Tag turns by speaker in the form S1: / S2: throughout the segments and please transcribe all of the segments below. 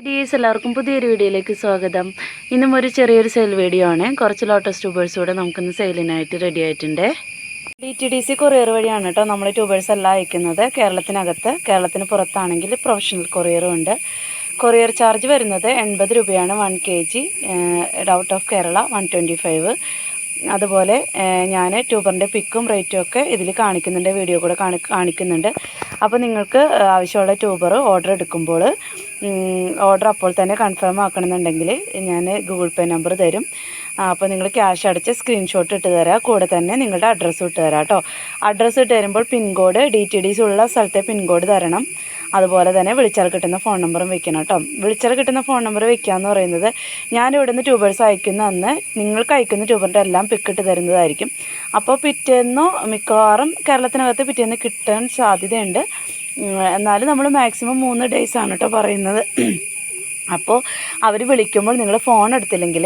S1: ഡീസ് എല്ലാവർക്കും പുതിയൊരു വീഡിയോയിലേക്ക് സ്വാഗതം. ഇന്നും ഒരു ചെറിയൊരു സെയിൽ വീഡിയോ ആണ്. കുറച്ച് ലോട്ടസ് ട്യൂബേഴ്സ് കൂടെ നമുക്കിന്ന് സെയിലിനായിട്ട് റെഡി ആയിട്ടുണ്ട്. DTDC കൊറിയർ വഴിയാണ് കേട്ടോ നമ്മൾ ട്യൂബേഴ്സ് എല്ലാം അയക്കുന്നത്. കേരളത്തിനകത്ത്, കേരളത്തിന് പുറത്താണെങ്കിൽ പ്രൊഫഷണൽ കൊറിയറും ഉണ്ട്. കൊറിയർ ചാർജ് വരുന്നത് 80 രൂപയാണ് 1 kg. Out of Kerala 125. അതുപോലെ ഞാൻ ട്യൂബറിൻ്റെ പിക്കും റേറ്റും ഒക്കെ ഇതിൽ കാണിക്കുന്നുണ്ട്, വീഡിയോ കൂടെ കാണിക്കുന്നുണ്ട്. അപ്പോൾ നിങ്ങൾക്ക് ആവശ്യമുള്ള ട്യൂബർ ഓർഡർ എടുക്കുമ്പോൾ ഓർഡർ അപ്പോൾ തന്നെ കൺഫേം ആക്കണമെന്നുണ്ടെങ്കിൽ ഞാൻ ഗൂഗിൾ പേ നമ്പർ തരും. അപ്പോൾ നിങ്ങൾ ക്യാഷ് അടച്ച് സ്ക്രീൻഷോട്ട് ഇട്ട് തരാം, കൂടെ തന്നെ നിങ്ങളുടെ അഡ്രസ്സ് ഇട്ട് തരാം കേട്ടോ. അഡ്രസ്സ് ഇട്ട് തരുമ്പോൾ പിൻകോഡ് DTDC ഉള്ള സ്ഥലത്തെ പിൻകോഡ് തരണം. അതുപോലെ തന്നെ വിളിച്ചാൽ കിട്ടുന്ന ഫോൺ നമ്പറും വെക്കണം കേട്ടോ. വിളിച്ചാൽ കിട്ടുന്ന ഫോൺ നമ്പർ വെക്കുക എന്ന് പറയുന്നത് ഞാൻ ഇവിടുന്ന് ട്യൂബേഴ്സ് അയക്കുന്ന അന്ന് നിങ്ങൾക്ക് അയക്കുന്ന ട്യൂബറിൻ്റെ എല്ലാം പിക്കിട്ട് തരുന്നതായിരിക്കും. അപ്പോൾ പിറ്റേന്നോ മിക്കവാറും കേരളത്തിനകത്ത് പിറ്റേന്ന് കിട്ടാൻ സാധ്യതയുണ്ട്. എന്നാലും നമ്മൾ മാക്സിമം 3 days ആണ് കേട്ടോ പറയുന്നത്. അപ്പോൾ അവർ വിളിക്കുമ്പോൾ നിങ്ങൾ ഫോൺ എടുത്തില്ലെങ്കിൽ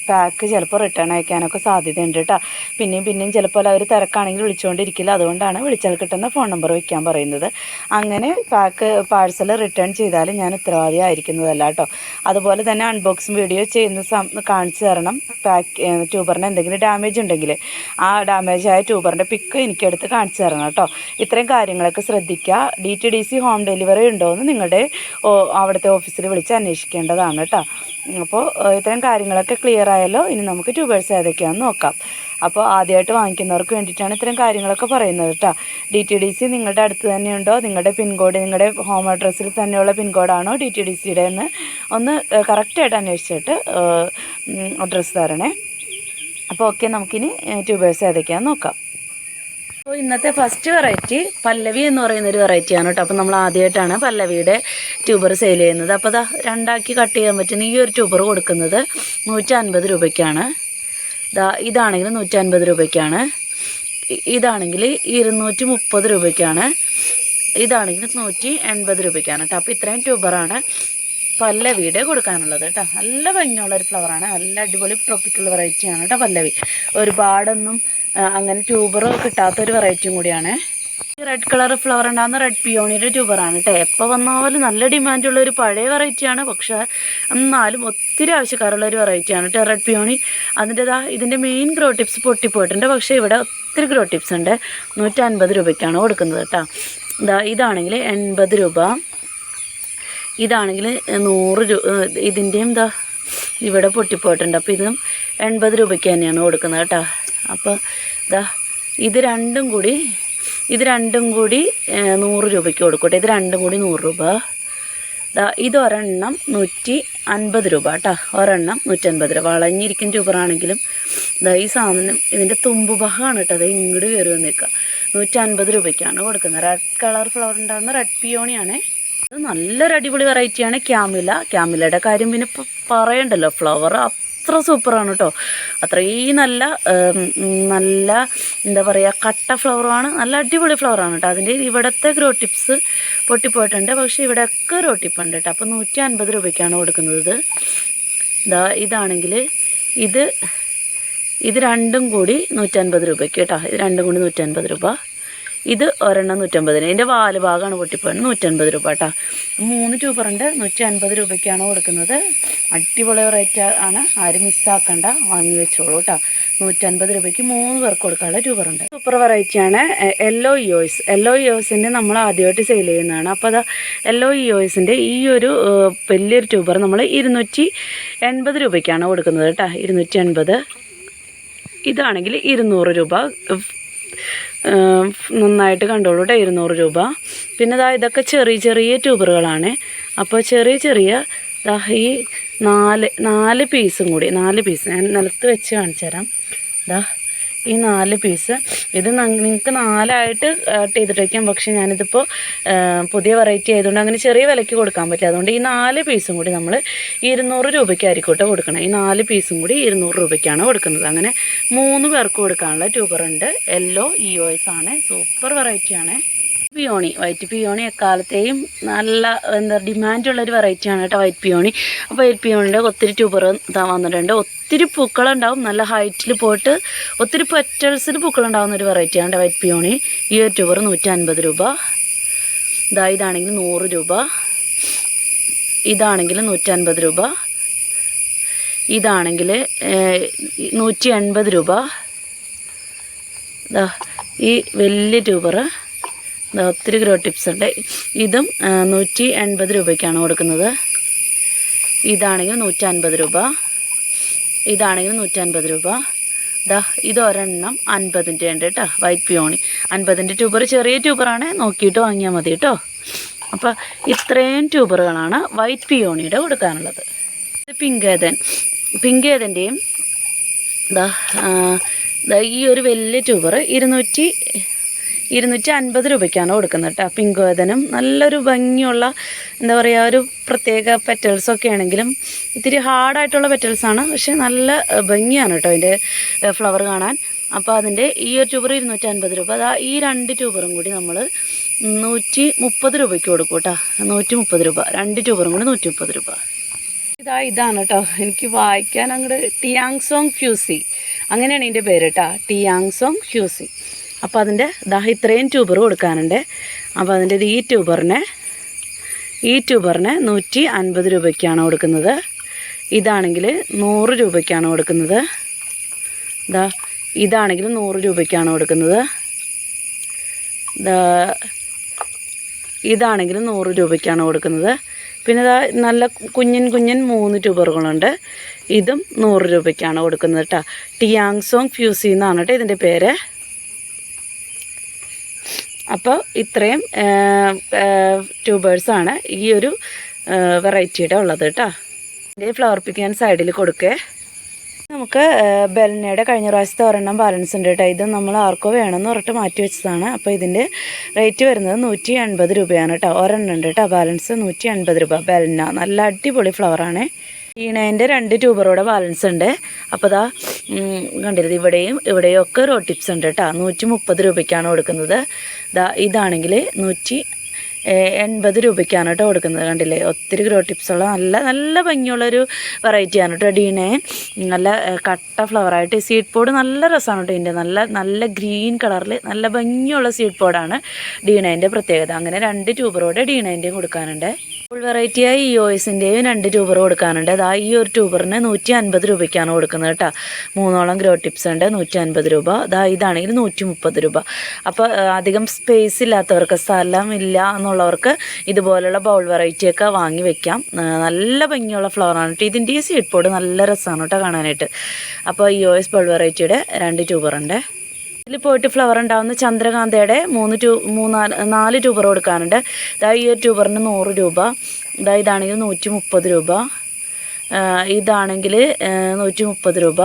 S1: പാക്ക് ചിലപ്പോൾ റിട്ടേൺ അയക്കാനൊക്കെ സാധ്യതയുണ്ട് കേട്ടോ. പിന്നെയും ചിലപ്പോൾ അവർ തിരക്കാണെങ്കിൽ വിളിച്ചുകൊണ്ടിരിക്കില്ല. അതുകൊണ്ടാണ് വിളിച്ചാൽ കിട്ടുന്ന ഫോൺ നമ്പർ വയ്ക്കാൻ പറയുന്നത്. അങ്ങനെ പാഴ്സൽ റിട്ടേൺ ചെയ്താൽ ഞാൻ ഉത്തരവാദിയായിരിക്കുന്നതല്ല കേട്ടോ. അതുപോലെ തന്നെ അൺബോക്സിങ് വീഡിയോ ചെയ്യുന്ന കാണിച്ചു തരണം. ട്യൂബറിന് എന്തെങ്കിലും ഡാമേജ് ഉണ്ടെങ്കിൽ ആ ഡാമേജ് ആയ ട്യൂബറിൻ്റെ പിക്ക് എനിക്കെടുത്ത് കാണിച്ചു തരണം കേട്ടോ. ഇത്രയും കാര്യങ്ങളൊക്കെ ശ്രദ്ധിക്കുക. DTDC ഹോം ഡെലിവറി ഉണ്ടോ എന്ന് നിങ്ങളുടെ അവിടുത്തെ ഓഫീസിൽ വിളിച്ച് അന്വേഷിക്കേണ്ടതാണ് കേട്ടോ. അപ്പോൾ ഇത്തരം കാര്യങ്ങളൊക്കെ ക്ലിയർ ആയല്ലോ. ഇനി നമുക്ക് ട്യൂബേഴ്സ് ഏതൊക്കെയാണെന്ന് നോക്കാം. അപ്പോൾ ആദ്യമായിട്ട് വാങ്ങിക്കുന്നവർക്ക് വേണ്ടിയിട്ടാണ് ഇത്തരം കാര്യങ്ങളൊക്കെ പറയുന്നത് കേട്ടോ. DTDC നിങ്ങളുടെ അടുത്ത് തന്നെയുണ്ടോ, നിങ്ങളുടെ പിൻകോഡ് നിങ്ങളുടെ ഹോം അഡ്രസ്സിൽ തന്നെയുള്ള പിൻകോഡാണോ DTDCയുടെ എന്ന് ഒന്ന് കറക്റ്റായിട്ട് അന്വേഷിച്ചിട്ട് അഡ്രസ്സ് തരണേ. അപ്പോൾ ഓക്കെ, നമുക്കിനി ട്യൂബേഴ്സ് ഏതൊക്കെയാണെന്ന് നോക്കാം. അപ്പോൾ ഇന്നത്തെ ഫസ്റ്റ് വെറൈറ്റി പല്ലവി എന്ന് പറയുന്നൊരു വെറൈറ്റിയാണ് കേട്ടോ. അപ്പോൾ നമ്മൾ ആദ്യമായിട്ടാണ് പല്ലവിയുടെ ട്യൂബർ സെയിൽ ചെയ്യുന്നത്. അപ്പോൾ അതാ 2 കട്ട് ചെയ്യാൻ പറ്റുന്ന ഈ ഒരു ട്യൂബർ കൊടുക്കുന്നത് 150 രൂപയ്ക്കാണ്. ഇതാണെങ്കിൽ 150 രൂപയ്ക്കാണ്. ഇതാണെങ്കിൽ 230 രൂപയ്ക്കാണ്. ഇതാണെങ്കിൽ 180 രൂപയ്ക്കാണ് കേട്ടോ. അപ്പോൾ ഇത്രയും ട്യൂബറാണ് പല്ലവിയുടെ കൊടുക്കാനുള്ളത് കേട്ടോ. നല്ല ഭംഗിയുള്ളൊരു ഫ്ലവറാണ്, നല്ല അടിപൊളി ട്രോപ്പിക്കൽ വെറൈറ്റിയാണ് കേട്ടോ പല്ലവി. ഒരുപാടൊന്നും അങ്ങനെ ട്യൂബർ കിട്ടാത്തൊരു വെറൈറ്റിയും കൂടിയാണ്. റെഡ് കളർ ഫ്ലവർ ഉണ്ടാകുന്ന റെഡ് പിയോണിയുടെ ട്യൂബറാണ് കേട്ടോ. എപ്പോൾ വന്നാലും നല്ല ഡിമാൻഡുള്ള ഒരു പഴയ വെറൈറ്റിയാണ്, പക്ഷേ എന്നാലും ഒത്തിരി ആവശ്യക്കാരുള്ള ഒരു വെറൈറ്റിയാണ് കേട്ടോ റെഡ് പിയോണി. ഇതിൻ്റെ മെയിൻ ഗ്രോ ടിപ്സ് പൊട്ടിപ്പോയിട്ടുണ്ട്, പക്ഷേ ഇവിടെ ഒത്തിരി ഗ്രോ ടിപ്സ് ഉണ്ട്. 150 രൂപയ്ക്കാണ് കൊടുക്കുന്നത് കേട്ടോ. ഇതാണെങ്കിൽ 80 രൂപ, ഇതാണെങ്കിൽ 100 രൂപ. ഇതിൻ്റെയും ഇവിടെ പൊട്ടിപ്പോയിട്ടുണ്ട്. അപ്പോൾ ഇതും 80 രൂപയ്ക്ക് തന്നെയാണ് കൊടുക്കുന്നത് കേട്ടോ. അപ്പോൾ ഇത് രണ്ടും കൂടി 100 രൂപയ്ക്ക് കൊടുക്കട്ടെ. ഇത് രണ്ടും കൂടി 100 രൂപ. ഇതൊരെണ്ണം 150 രൂപ കേട്ടോ. ഒരെണ്ണം 150 രൂപ. വളഞ്ഞിരിക്കുന്ന ട്യൂബറാണെങ്കിലും ഈ സാധനം ഇതിൻ്റെ തുമ്പ് ഭാഗമാണ് കേട്ടോ. അത് ഇങ്ങോട്ട് കയറി വന്നേക്കുക. 150 രൂപയ്ക്കാണ് കൊടുക്കുന്നത്. റെഡ് കളർ ഫ്ലവർ ഉണ്ടാകുന്ന റെഡ് പിയോണിയാണേ. ഇത് നല്ലൊരു അടിപൊളി വെറൈറ്റിയാണ്. ക്യാമിലയുടെ കാര്യം പിന്നെ ഇപ്പോൾ പറയണ്ടല്ലോ. ഫ്ലവർ അത്ര സൂപ്പറാണ് കേട്ടോ. അത്രയും നല്ല എന്താ പറയുക, കട്ട ഫ്ലവറാണ്. നല്ല അടിപൊളി ഫ്ലവറാണ് കേട്ടോ. അതിൻ്റെ ഇവിടുത്തെ ഗ്രോ ടിപ്സ് പൊട്ടിപ്പോയിട്ടുണ്ട്, പക്ഷേ ഇവിടെയൊക്കെ ഗ്രോ ടിപ്പുണ്ട് കേട്ടോ. അപ്പോൾ 150 രൂപയ്ക്കാണ് കൊടുക്കുന്നത്. ഇതാണെങ്കിൽ ഇത് രണ്ടും കൂടി 150 രൂപയ്ക്ക് കേട്ടോ. ഇത് രണ്ടും കൂടി 150 രൂപ. ഇത് ഒരെണ്ണം 150. ഇതിൻ്റെ വാല് ഭാഗമാണ് പൊട്ടിപ്പോയത്. 150 രൂപ കേട്ടോ. 3 ട്യൂബറുണ്ട്. 150 രൂപയ്ക്കാണ് കൊടുക്കുന്നത്. അടിപൊളി റേറ്റ് ആണ്, ആരും മിസ്സാക്കണ്ട, വാങ്ങി വെച്ചോളൂ കേട്ടോ. 150 രൂപയ്ക്ക് 3 പേർക്ക് കൊടുക്കാനുള്ള ട്യൂബറുണ്ട്. സൂപ്പർ വെറൈറ്റിയാണ് യെല്ലോ ഇയോസിൻ്റെ നമ്മൾ ആദ്യമായിട്ട് സെയിൽ ചെയ്യുന്നതാണ്. അപ്പോൾ യെല്ലോ ഇയോസിൻ്റെ ഈ ഒരു വലിയൊരു ട്യൂബർ നമ്മൾ 280 രൂപയ്ക്കാണ് കൊടുക്കുന്നത് കേട്ടോ. 280. ഇതാണെങ്കിൽ 200 രൂപ. നന്നായിട്ട് കണ്ടോളൂ കേട്ടോ. 200 രൂപ. പിന്നെ ഇതൊക്കെ ചെറിയ ട്യൂബറുകളാണ്. അപ്പോൾ ചെറിയ ഈ 4 പീസും കൂടി 4 പീസ് ഞാൻ നിലത്ത് വെച്ച് കാണിച്ചു തരാം. ഈ 4 പീസ് ഇത് നിങ്ങൾക്ക് 4ആയിട്ട് കട്ട് ചെയ്തിട്ട് വയ്ക്കാം. പക്ഷേ ഞാനിതിപ്പോൾ പുതിയ വെറൈറ്റി ആയതുകൊണ്ട് അങ്ങനെ ചെറിയ വിലയ്ക്ക് കൊടുക്കാൻ പറ്റില്ല. അതുകൊണ്ട് ഈ 4 പീസും കൂടി നമ്മൾ 200 രൂപയ്ക്കായിരിക്കും കേട്ടോ കൊടുക്കണം. ഈ 4 പീസും കൂടി 200 രൂപയ്ക്കാണ് കൊടുക്കുന്നത്. അങ്ങനെ 3 പേർക്ക് കൊടുക്കാനുള്ള ട്യൂബറുണ്ട്. യെല്ലോ ഇയോസ് ആണ്. സൂപ്പർ വെറൈറ്റിയാണ്. വൈറ്റ് പിയോണി എക്കാലത്തെയും നല്ല ഡിമാൻഡുള്ളൊരു വെറൈറ്റിയാണ് കേട്ടോ വൈറ്റ് പിയോണി. അപ്പോൾ വൈറ്റ് പിയോണിൻ്റെ ഒത്തിരി ട്യൂബർ വന്നിട്ടുണ്ട്. ഒത്തിരി പൂക്കളുണ്ടാവും, നല്ല ഹൈറ്റിൽ പോയിട്ട് ഒത്തിരി പെറ്റൽസിൽ പൂക്കളുണ്ടാകുന്ന ഒരു വെറൈറ്റിയാണ് വൈറ്റ് പിയോണി. ഈ ഒരു ട്യൂബർ 150 രൂപ. ഇതാണെങ്കിൽ 100 രൂപ. ഇതാണെങ്കിൽ 150 രൂപ, ഇതാണെങ്കിൽ 180 രൂപ. ഈ വലിയ ട്യൂബർ ഒത്തിരി ഗ്രോ ടിപ്സ് ഉണ്ട്. ഇതും 180 രൂപയ്ക്കാണ് കൊടുക്കുന്നത്. ഇതാണെങ്കിൽ 150 രൂപ, ഇതാണെങ്കിൽ 150 രൂപ. ഇത് ഒരെണ്ണം 50ൻ്റെ ഉണ്ട് കേട്ടോ, വൈറ്റ് പിയോണി 50ൻ്റെ ട്യൂബർ. ചെറിയ ട്യൂബറാണ്, നോക്കിയിട്ട് വാങ്ങിയാൽ മതി കേട്ടോ. അപ്പോൾ ഇത്രയും ട്യൂബറുകളാണ് വൈറ്റ് പിയോണിയുടെ കൊടുക്കാനുള്ളത്. പിങ്ക് ഏതൻ്റെയും ഈ ഒരു വലിയ ട്യൂബർ 250 രൂപയ്ക്കാണ് കൊടുക്കുന്നത് കേട്ടോ. പിങ്ക് വേദനും നല്ലൊരു ഭംഗിയുള്ള എന്താ പറയുക, ഒരു പ്രത്യേക പെറ്റൽസൊക്കെ ആണെങ്കിലും ഇത്തിരി ഹാർഡായിട്ടുള്ള പെറ്റൽസാണ്, പക്ഷേ നല്ല ഭംഗിയാണ് കേട്ടോ അതിൻ്റെ ഫ്ലവർ കാണാൻ. അപ്പോൾ അതിൻ്റെ ഈ ഒരു ട്യൂബർ 250 രൂപ. ഈ 2 ട്യൂബറും കൂടി നമ്മൾ 130 രൂപയ്ക്ക് കൊടുക്കും കേട്ടോ. 130 രൂപ, 2 ട്യൂബറും കൂടി 130 രൂപ. ഇതാണ് കേട്ടോ, എനിക്ക് വായിക്കാൻ അങ്ങോട്ട് ടിയാങ്സോങ് ഫ്യൂസി അങ്ങനെയാണ് ഇതിൻ്റെ പേര് കേട്ടോ, ടിയാങ്സോങ് ഫ്യൂസി. അപ്പോൾ അതിൻ്റെ ഇത്രയും ട്യൂബർ കൊടുക്കാനുണ്ട്. അപ്പോൾ അതിൻ്റെ ഈ ട്യൂബറിന് 150 രൂപയ്ക്കാണ് കൊടുക്കുന്നത്. ഇതാണെങ്കിൽ 100 രൂപയ്ക്കാണ് കൊടുക്കുന്നത്. ഇതാണെങ്കിൽ 100 രൂപയ്ക്കാണ് കൊടുക്കുന്നത്. ഇതാണെങ്കിൽ 100 രൂപയ്ക്കാണ് കൊടുക്കുന്നത്. പിന്നെ നല്ല കുഞ്ഞൻ 3 ട്യൂബറുകളുണ്ട്. ഇതും 100 രൂപയ്ക്കാണ് കൊടുക്കുന്നത് കേട്ടോ. ടിയാങ്സോങ് ഫ്യൂസി എന്നാണ് കേട്ടോ ഇതിൻ്റെ പേര്. അപ്പോൾ ഇത്രയും ട്യൂബേഴ്സാണ് ഈ ഒരു വെറൈറ്റിയുടെ ഉള്ളത് കേട്ടോ. ഇതിൻ്റെ ഫ്ലവർ പിക്ക് ഞാൻ സൈഡിൽ കൊടുക്കേ. നമുക്ക് ബെൽനയുടെ കഴിഞ്ഞ പ്രാവശ്യത്തെ ഒരെണ്ണം ബാലൻസ് ഉണ്ട് കേട്ടോ. ഇത് നമ്മൾ ആർക്കോ വേണമെന്ന് പറഞ്ഞിട്ട് മാറ്റി വെച്ചതാണ്. അപ്പോൾ ഇതിൻ്റെ റേറ്റ് വരുന്നത് 180 രൂപയാണ് കേട്ടോ. ഒരെണ്ണം ഉണ്ട് കേട്ടോ ബാലൻസ്, 180 രൂപ. ബെൽന നല്ല അടിപൊളി ഫ്ലവറാണ്. ഈണേൻ്റെ 2 ട്യൂബറോടെ ബാലൻസ് ഉണ്ട്. അപ്പോൾ കണ്ടിരുന്നത് ഇവിടെയും ഒക്കെ റോ ടിപ്സ് ഉണ്ട് കേട്ടോ. 130 രൂപയ്ക്കാണ് കൊടുക്കുന്നത്. ഇതാണെങ്കിൽ 180 രൂപയ്ക്കാണ് കേട്ടോ കൊടുക്കുന്നത്. കണ്ടില്ലേ, ഒത്തിരി ഗ്രോ ടിപ്സുള്ള നല്ല ഭംഗിയുള്ളൊരു വെറൈറ്റിയാണ് കേട്ടോ ഡീനെ. നല്ല കട്ട ഫ്ലവറായിട്ട് സീഡ് പോഡ് നല്ല രസമാണ് കേട്ടോ. ഇതിൻ്റെ നല്ല ഗ്രീൻ കളറിൽ നല്ല ഭംഗിയുള്ള സീഡ് പോഡാണ് ഡീനേൻ്റെ പ്രത്യേകത. അങ്ങനെ 2 ട്യൂബറോടെ ഡീനേൻ്റെയും കൊടുക്കാനുണ്ട്. ഫുൾ വെറൈറ്റിയായി ഇയോസിൻ്റെയും 2 ട്യൂബർ കൊടുക്കാനുണ്ട്. ഈ ഒരു ട്യൂബറിന് 150 രൂപയ്ക്കാണ് കൊടുക്കുന്നത് കേട്ടോ. 3ഓളം ഗ്രോ ടിപ്സ് ഉണ്ട്, 150 രൂപ. ഇതാണെങ്കിൽ 130 രൂപ. അപ്പോൾ അധികം സ്പേസ് ഇല്ലാത്തവർക്ക്, സ്ഥലം ഇല്ല എന്നുള്ളവർക്ക് ഇതുപോലുള്ള ബൗൾ വെറൈറ്റിയൊക്കെ വാങ്ങി വെക്കാം. നല്ല ഭംഗിയുള്ള ഫ്ലവറാണ് കേട്ടോ. ഇതിൻ്റെ ഈ സീഡ് പോഡ് നല്ല രസമാണ് കേട്ടോ കാണാനായിട്ട്. അപ്പോൾ ഇയോസ് ബൗൾ വെറൈറ്റിയുടെ 2 ട്യൂബറുണ്ട്. ഇതിൽ പോയിട്ട് ഫ്ലവർ ഉണ്ടാകുന്ന ചന്ദ്രകാന്തയുടെ 4 ട്യൂബർ കൊടുക്കാനുണ്ട്. ഈ ഒരു ട്യൂബറിന് 100 രൂപ. ഇതാണെങ്കിൽ 130 രൂപ. ഇതാണെങ്കിൽ 130 രൂപ.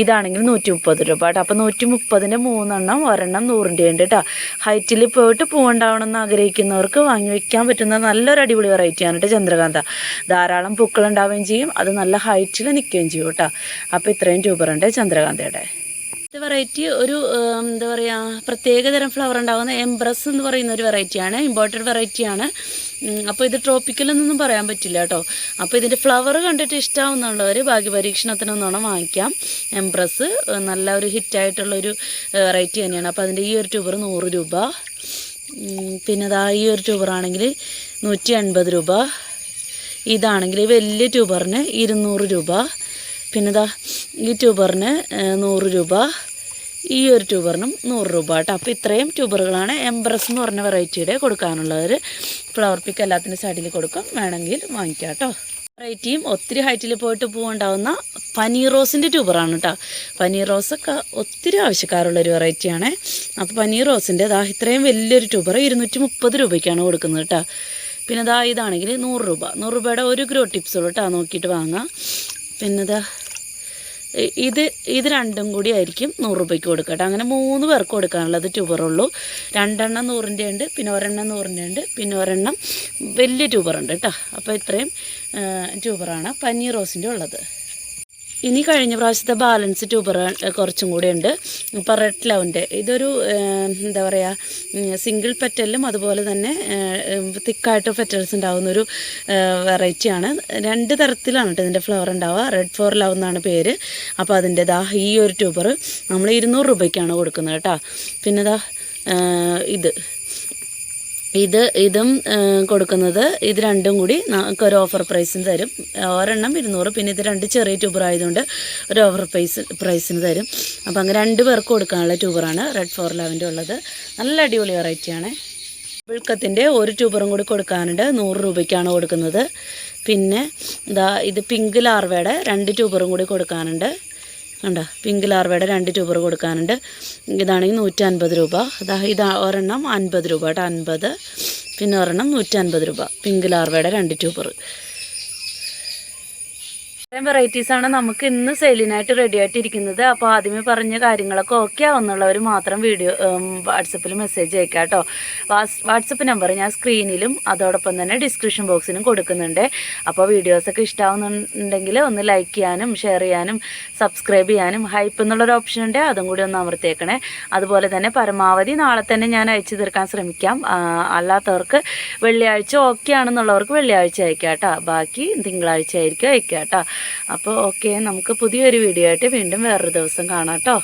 S1: ഇതാണെങ്കിൽ 130 രൂപ കേട്ടോ. അപ്പോൾ 130ൻ്റെ 3 ഒരെണ്ണം 100ൻ്റെ ഉണ്ട് കേട്ടോ. ഹൈറ്റിൽ പോയിട്ട് പൂവുണ്ടാവണമെന്ന് ആഗ്രഹിക്കുന്നവർക്ക് വാങ്ങി വയ്ക്കാൻ പറ്റുന്ന നല്ലൊരു അടിപൊളി വെറൈറ്റിയാണ് കേട്ടോ ചന്ദ്രകാന്ത. ധാരാളം പൂക്കളുണ്ടാവുകയും ചെയ്യും, അത് നല്ല ഹൈറ്റിൽ നിൽക്കുകയും ചെയ്യും കേട്ടോ. അപ്പോൾ ഇത്രയും ട്യൂബറുണ്ട് ചന്ദ്രകാന്തയുടെ. ഇത് വെറൈറ്റി ഒരു എന്താ പറയുക, പ്രത്യേകതരം ഫ്ലവർ ഉണ്ടാകുന്ന എംബ്രസ് എന്ന് പറയുന്ന ഒരു വെറൈറ്റിയാണ്, ഇമ്പോർട്ടഡ് വെറൈറ്റിയാണ്. അപ്പോൾ ഇത് ട്രോപ്പിക്കലെന്നൊന്നും പറയാൻ പറ്റില്ല കേട്ടോ. അപ്പോൾ ഇതിൻ്റെ ഫ്ലവർ കണ്ടിട്ട് ഇഷ്ടമാവുന്നുള്ളവർ ഭാഗ്യപരീക്ഷണത്തിനൊന്നോണം വാങ്ങിക്കാം. എംബ്രസ് നല്ല ഒരു ഹിറ്റായിട്ടുള്ളൊരു വെറൈറ്റി തന്നെയാണ്. അപ്പോൾ അതിൻ്റെ ഈ ഒരു ട്യൂബർ 100 രൂപ. പിന്നെ ഈ ഒരു ട്യൂബറാണെങ്കിൽ 180 രൂപ. ഇതാണെങ്കിൽ വലിയ ട്യൂബറിന് 200 രൂപ. പിന്നെ ഈ ട്യൂബറിന് 100 രൂപ. ഈ ഒരു ട്യൂബറിനും 100 രൂപ കേട്ടോ. അപ്പോൾ ഇത്രയും ട്യൂബറുകളാണ് എംബ്രസ് എന്ന് പറഞ്ഞ വെറൈറ്റിയുടെ കൊടുക്കാനുള്ളവർ. ഫ്ലവർ പിക്ക് എല്ലാത്തിൻ്റെ സൈഡിൽ കൊടുക്കാം, വേണമെങ്കിൽ വാങ്ങിക്കാം കേട്ടോ. വെറൈറ്റിയും ഒത്തിരി ഹൈറ്റിൽ പോയിട്ട് പൂവുണ്ടാകുന്ന പനീർ റോസിൻ്റെ ട്യൂബറാണ് കേട്ടോ. പനീർ റോസൊക്കെ ഒത്തിരി ആവശ്യക്കാരുള്ളൊരു വെറൈറ്റിയാണ്. അപ്പോൾ പനീർ റോസിൻ്റെ ഇത്രയും വലിയൊരു ട്യൂബർ 230 രൂപയ്ക്കാണ് കൊടുക്കുന്നത് കേട്ടോ. പിന്നെ ഇതാണെങ്കിൽ 100 രൂപ. 100 രൂപയുടെ ഒരു ഗ്രോ ടിപ്സുള്ളൂ കേട്ടോ, നോക്കിയിട്ട് വാങ്ങാം. പിന്നെ ഇത് രണ്ടും കൂടി ആയിരിക്കും 100 രൂപയ്ക്ക് കൊടുക്കുക കേട്ടോ. അങ്ങനെ 3 പേർക്ക് കൊടുക്കാനുള്ളത് ട്യൂബറുള്ളൂ. 2 100ൻ്റെ ഉണ്ട്, പിന്നെ 1 100ൻ്റെ ഉണ്ട്, പിന്നെ 1 വലിയ ട്യൂബറുണ്ട് കേട്ടോ. അപ്പോൾ ഇത്രയും ട്യൂബറാണ് പനീർ റോസിൻ്റെ ഉള്ളത്. ഇനി കഴിഞ്ഞ പ്രാവശ്യത്തെ ബാലൻസ് ട്യൂബർ കുറച്ചും കൂടെ ഉണ്ട്. ഇപ്പോൾ റെഡ് ലവിൻ്റെ ഇതൊരു എന്താ പറയുക, സിംഗിൾ പെറ്റലും അതുപോലെ തന്നെ തിക്കായിട്ട് പെറ്റൽസ് ഉണ്ടാകുന്നൊരു വെറൈറ്റിയാണ്. 2 തരത്തിലാണ് കേട്ടോ ഇതിൻ്റെ ഫ്ലവർ ഉണ്ടാവുക. റെഡ് ഫോർ ലവ് എന്നാണ് പേര്. അപ്പോൾ അതിൻ്റെ ഈ ഒരു ട്യൂബർ നമ്മൾ 200 രൂപയ്ക്കാണ് കൊടുക്കുന്നത് കേട്ടോ. പിന്നെ ഇത് ഇതും കൊടുക്കുന്നത് ഇത് രണ്ടും കൂടി ഒരു ഓഫർ പ്രൈസിന് തരും. ഒരെണ്ണം 200, പിന്നെ ഇത് 2 ചെറിയ ട്യൂബർ ആയതുകൊണ്ട് ഒരു ഓഫർ പ്രൈസിന് തരും. അപ്പോൾ അങ്ങനെ 2 പേർക്ക് കൊടുക്കാനുള്ള ട്യൂബറാണ് റെഡ് 411 ഉള്ളത്. നല്ല അടിപൊളി വെറൈറ്റിയാണ്. ബിൾക്കത്തിൻ്റെ ഒരു ട്യൂബറും കൂടി കൊടുക്കാനുണ്ട്. 100 രൂപയ്ക്കാണ് കൊടുക്കുന്നത്. പിന്നെ ഇത് പിങ്ക് ലാർവയുടെ 2 ട്യൂബറും കൂടി കൊടുക്കാനുണ്ട്. കണ്ടോ, പിങ്ക് ലാർവയുടെ 2 ട്യൂബർ കൊടുക്കാനുണ്ട്. ഇതാണെങ്കിൽ 150 രൂപ. ഒരെണ്ണം 50 രൂപ കേട്ടോ, 50. പിന്നെ ഒരെണ്ണം 150 രൂപ. പിങ്ക് ലാർവയുടെ 2 ട്യൂബർ. ഇത്രയും വെറൈറ്റീസാണ് നമുക്ക് ഇന്ന് സെയിലിനായിട്ട് റെഡി ആയിട്ടിരിക്കുന്നത്. അപ്പോൾ ആദ്യമേ പറഞ്ഞ കാര്യങ്ങളൊക്കെ ഓക്കെ ആവുന്നുള്ളവർ മാത്രം വാട്സപ്പിൽ മെസ്സേജ് അയക്കാം കേട്ടോ. വാട്സപ്പ് നമ്പർ ഞാൻ സ്ക്രീനിലും അതോടൊപ്പം തന്നെ ഡിസ്ക്രിപ്ഷൻ ബോക്സിലും കൊടുക്കുന്നുണ്ട്. അപ്പോൾ വീഡിയോസൊക്കെ ഇഷ്ടമാവുന്നുണ്ടെങ്കിൽ ഒന്ന് ലൈക്ക് ചെയ്യാനും ഷെയർ ചെയ്യാനും സബ്സ്ക്രൈബ് ചെയ്യാനും ഹൈപ്പ് എന്നുള്ളൊരു ഓപ്ഷൻ ഉണ്ട്, അതും കൂടി ഒന്ന് അമർത്തിയേക്കണേ. അതുപോലെ തന്നെ പരമാവധി നാളെ തന്നെ ഞാൻ അയച്ചു തീർക്കാൻ ശ്രമിക്കാം. അല്ലാത്തവർക്ക് വെള്ളിയാഴ്ച ഓക്കെ ആണെന്നുള്ളവർക്ക് വെള്ളിയാഴ്ച അയക്കാം കേട്ടോ. ബാക്കി തിങ്കളാഴ്ച ആയിരിക്കും അയക്കാം കേട്ടോ. അപ്പോൾ ഓക്കെ, നമുക്ക് പുതിയൊരു വീഡിയോ ആയിട്ട് വീണ്ടും വേറൊരു ദിവസം കാണാം കേട്ടോ.